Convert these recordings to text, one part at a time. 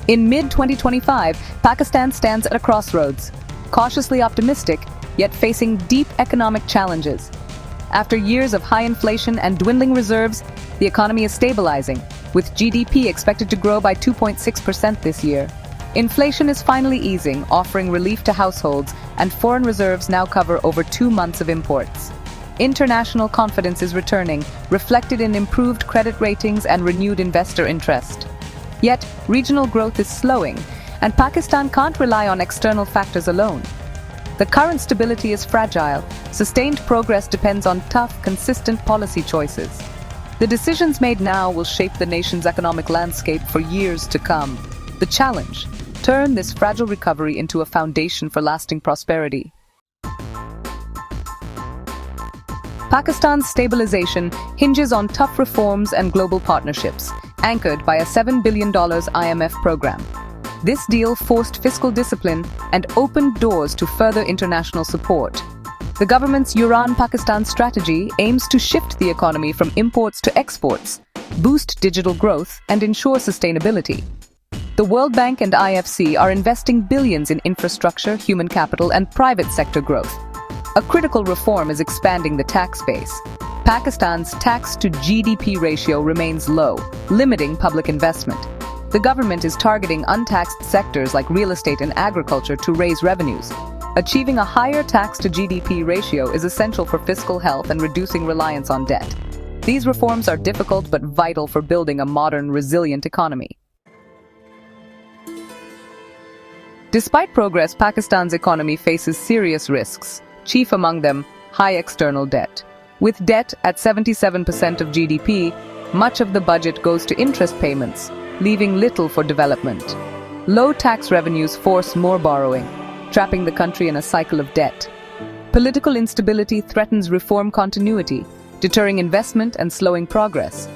In mid-2025, Pakistan stands at a crossroads, cautiously optimistic, yet facing deep economic challenges. After years of high inflation and dwindling reserves, the economy is stabilizing, with GDP expected to grow by 2.6% this year. Inflation is finally easing, offering relief to households, and foreign reserves now cover over 2 months of imports. International confidence is returning, reflected in improved credit ratings and renewed investor interest. Yet, regional growth is slowing, and Pakistan can't rely on external factors alone. The current stability is fragile. Sustained progress depends on tough, consistent policy choices. The decisions made now will shape the nation's economic landscape for years to come. The challenge: turn this fragile recovery into a foundation for lasting prosperity. Pakistan's stabilization hinges on tough reforms and global partnerships, anchored by a $7 billion IMF program. This deal forced fiscal discipline and opened doors to further international support. The government's Uraan Pakistan strategy aims to shift the economy from imports to exports, boost digital growth, and ensure sustainability. The World Bank and IFC are investing billions in infrastructure, human capital, and private sector growth. A critical reform is expanding the tax base. Pakistan's tax-to-GDP ratio remains low, limiting public investment. The government is targeting untaxed sectors like real estate and agriculture to raise revenues. Achieving a higher tax-to-GDP ratio is essential for fiscal health and reducing reliance on debt. These reforms are difficult but vital for building a modern, resilient economy. Despite progress, Pakistan's economy faces serious risks, chief among them, high external debt. With debt at 77% of GDP, much of the budget goes to interest payments, leaving little for development. Low tax revenues force more borrowing, trapping the country in a cycle of debt. Political instability threatens reform continuity, deterring investment and slowing progress.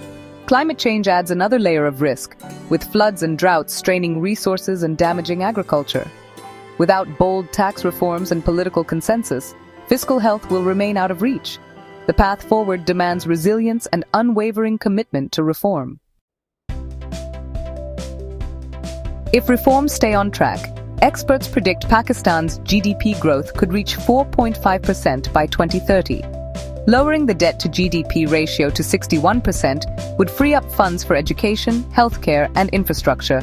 Climate change adds another layer of risk, with floods and droughts straining resources and damaging agriculture. Without bold tax reforms and political consensus, fiscal health will remain out of reach. The path forward demands resilience and unwavering commitment to reform. If reforms stay on track, experts predict Pakistan's GDP growth could reach 4.5% by 2030. Lowering the debt-to-GDP ratio to 61% would free up funds for education, healthcare, and infrastructure.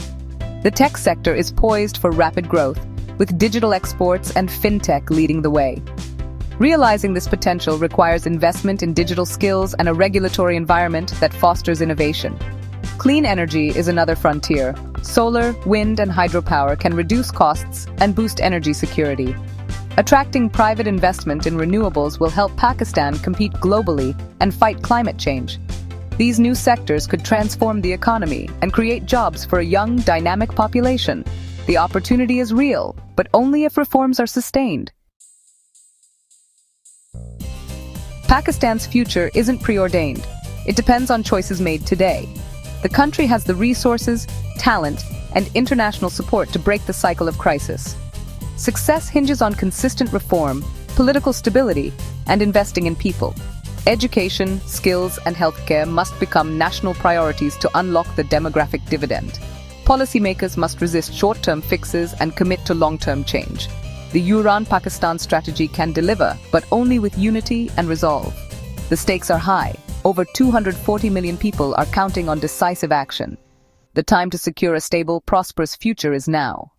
The tech sector is poised for rapid growth, with digital exports and fintech leading the way. Realizing this potential requires investment in digital skills and a regulatory environment that fosters innovation. Clean energy is another frontier. Solar, wind, and hydropower can reduce costs and boost energy security. Attracting private investment in renewables will help Pakistan compete globally and fight climate change. These new sectors could transform the economy and create jobs for a young, dynamic population. The opportunity is real, but only if reforms are sustained. Pakistan's future isn't preordained. It depends on choices made today. The country has the resources, talent, and international support to break the cycle of crisis. Success hinges on consistent reform, political stability, and investing in people. Education, skills, and healthcare must become national priorities to unlock the demographic dividend. Policymakers must resist short-term fixes and commit to long-term change. The Uraan Pakistan strategy can deliver, but only with unity and resolve. The stakes are high. Over 240 million people are counting on decisive action. The time to secure a stable, prosperous future is now.